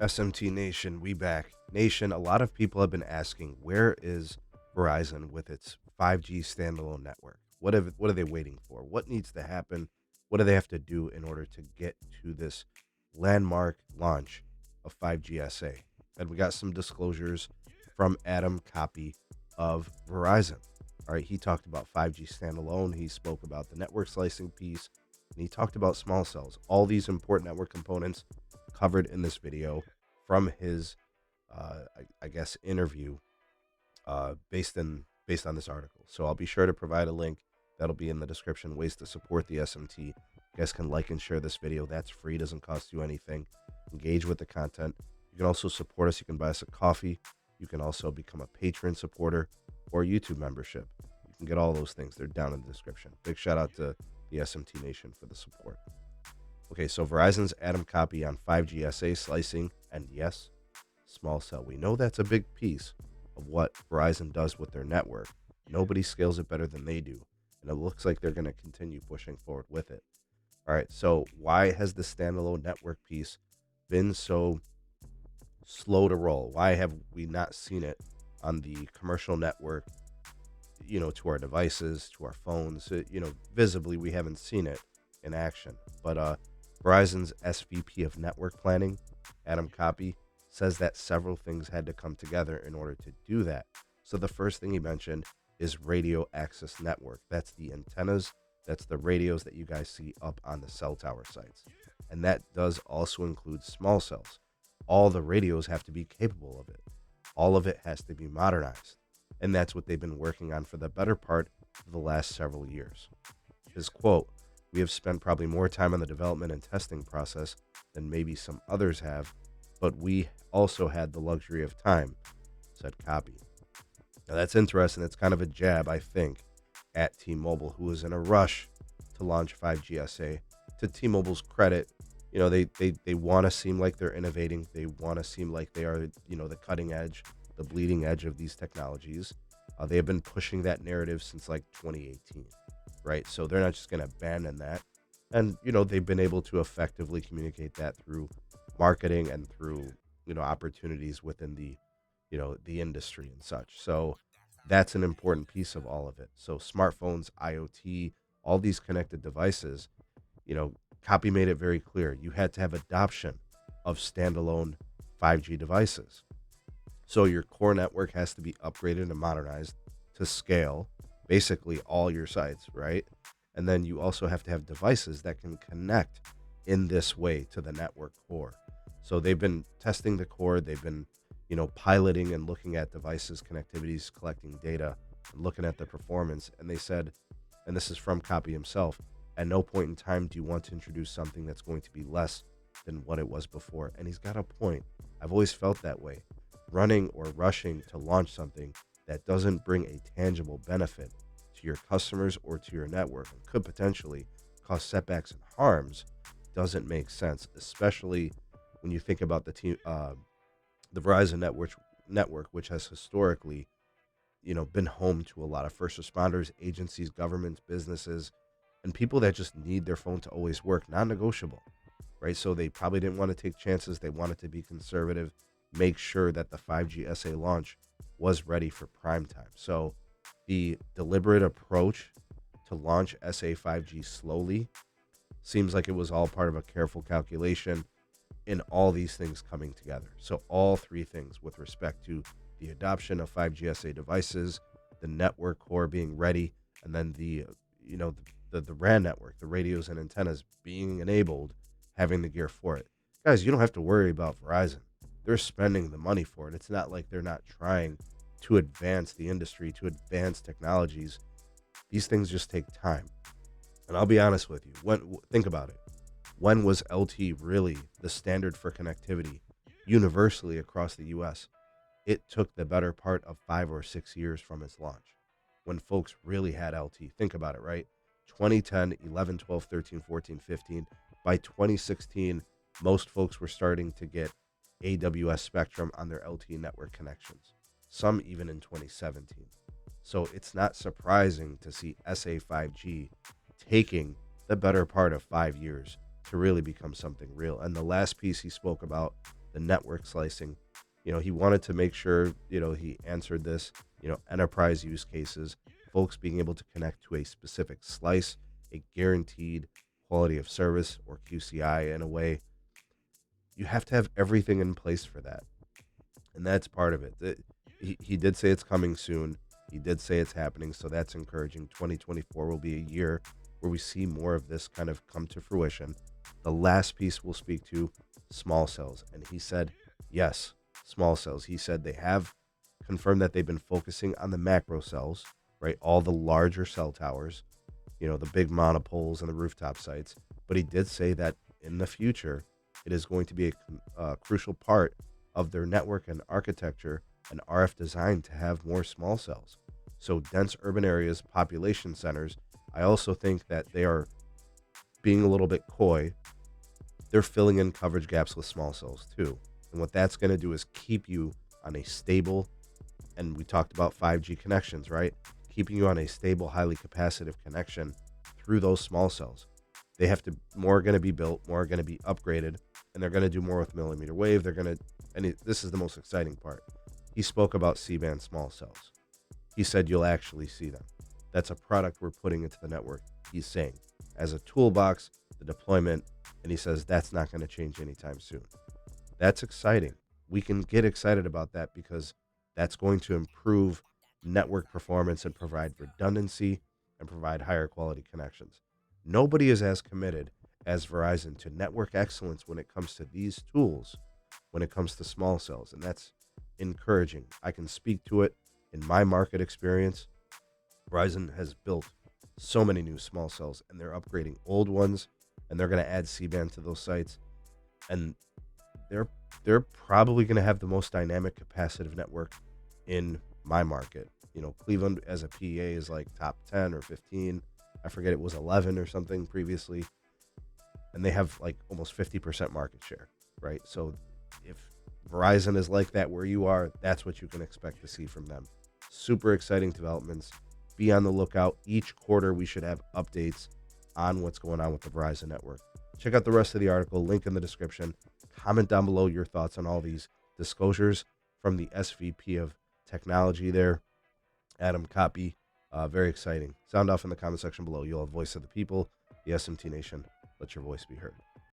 SMT Nation, we back. Nation, a lot of people have been asking, where is Verizon with its 5G standalone network? What are they waiting for? What needs to happen? What do they have to do in order to get to this landmark launch of 5G SA? And we got some disclosures from Adam Copy of Verizon. All right, he talked about 5G standalone, he spoke about the network slicing piece, and he talked about small cells. All these important network components covered in this video from his, I guess, interview based on this article. So I'll be sure to provide a link that'll be in the description. Ways to support the SMT. You guys can like and share this video. That's free, doesn't cost you anything. Engage with the content. You can also support us. You can buy us a coffee. You can also become a Patron supporter or a YouTube membership. You can get all those things. They're down in the description. Big shout out to the SMT Nation for the support. Okay, so Verizon's Adam Copy on 5G SA slicing, and yes, small cell. We know that's a big piece of what Verizon does with their network. Nobody scales it better than they do, and it looks like they're going to continue pushing forward with it. All right, so why has the standalone network piece been so slow to roll? Why have we not seen it on the commercial network, to our devices, to our phones? Visibly, we haven't seen it in action. But Verizon's SVP of Network Planning, Adam Copy, says that several things had to come together in order to do that. So the first thing he mentioned is radio access network. That's the antennas, that's the radios that you guys see up on the cell tower sites. And that does also include small cells. All the radios have to be capable of it. All of it has to be modernized. And that's what they've been working on for the better part of the last several years. His quote, "We have spent probably more time on the development and testing process than maybe some others have, but we also had the luxury of time," said Copy. Now that's interesting. It's kind of a jab, I think, at T-Mobile, who was in a rush to launch 5G SA. To T-Mobile's credit, they want to seem like they're innovating. They want to seem like they are, the cutting edge, the bleeding edge of these technologies. They have been pushing that narrative since like 2018, right? So they're not just going to abandon that. And, they've been able to effectively communicate that through marketing and through, opportunities within the industry and such. So that's an important piece of all of it. So smartphones, IoT, all these connected devices, you know, Copy made it very clear you had to have adoption of standalone 5G devices. So your core network has to be upgraded and modernized to scale basically all your sites, right? And then you also have to have devices that can connect in this way to the network core. So they've been testing the core, they've been, piloting and looking at devices, connectivities, collecting data, and looking at the performance. And they said, and this is from Copy himself, at no point in time do you want to introduce something that's going to be less than what it was before. And he's got a point. I've always felt that way. Running or rushing to launch something that doesn't bring a tangible benefit to your customers or to your network and could potentially cause setbacks and harms doesn't make sense, especially when you think about the Verizon network, which has historically, been home to a lot of first responders, agencies, governments, businesses, and people that just need their phone to always work, non-negotiable, right? So they probably didn't want to take chances. They wanted to be conservative, make sure that the 5G SA launch was ready for prime time. So the deliberate approach to launch SA 5G slowly seems like it was all part of a careful calculation in all these things coming together. So all three things with respect to the adoption of 5G SA devices, the network core being ready, and then the RAN network, the radios and antennas being enabled, having the gear for it. Guys, you don't have to worry about Verizon. They're spending the money for it. It's not like they're not trying to advance the industry, to advance technologies. These things just take time. And I'll be honest with you. Think about it. When was LTE really the standard for connectivity universally across the US? It took the better part of 5 or 6 years from its launch when folks really had LTE. Think about it, right? 2010, 11, 12, 13, 14, 15. By 2016, most folks were starting to get AWS Spectrum on their LTE network connections, some even in 2017. So it's not surprising to see SA 5G taking the better part of 5 years to really become something real. And the last piece he spoke about the network slicing. He wanted to make sure, he answered this, enterprise use cases, folks being able to connect to a specific slice, a guaranteed quality of service or QCI in a way. You have to have everything in place for that. And that's part of it. He did say it's coming soon. He did say it's happening. So that's encouraging. 2024 will be a year where we see more of this kind of come to fruition. The last piece we'll speak to, small cells. And he said, yes, small cells. He said they have confirmed that they've been focusing on the macro cells, right? All the larger cell towers, the big monopoles and the rooftop sites. But he did say that in the future, it is going to be a crucial part of their network and architecture and RF design to have more small cells. So dense urban areas, population centers, I also think that they are being a little bit coy. They're filling in coverage gaps with small cells too. And what that's going to do is keep you on a stable, and we talked about 5G connections, right? Keeping you on a stable, highly capacitive connection through those small cells. They have to, more are going to be built, more are going to be upgraded, and they're going to do more with millimeter wave. They're going to, this is the most exciting part. He spoke about C-band small cells. He said you'll actually see them. That's a product we're putting into the network, he's saying, as a toolbox, the deployment, and he says that's not going to change anytime soon. That's exciting. We can get excited about that because that's going to improve network performance and provide redundancy and provide higher quality connections. Nobody is as committed as Verizon to network excellence when it comes to these tools, when it comes to small cells, and that's encouraging. I can speak to it in my market experience. Verizon has built so many new small cells, and they're upgrading old ones, and they're going to add C-band to those sites, and they're probably going to have the most dynamic capacitive network in my market. Cleveland as a PEA is like top 10 or 15. I forget, it was 11 or something previously. And they have like almost 50% market share, right? So if Verizon is like that where you are, that's what you can expect to see from them. Super exciting developments. Be on the lookout. Each quarter, we should have updates on what's going on with the Verizon network. Check out the rest of the article, link in the description. Comment down below your thoughts on all these disclosures from the SVP of technology there, Adam Copy. Very exciting. Sound off in the comment section below. You'll have Voice of the People, the SMT Nation. Let your voice be heard.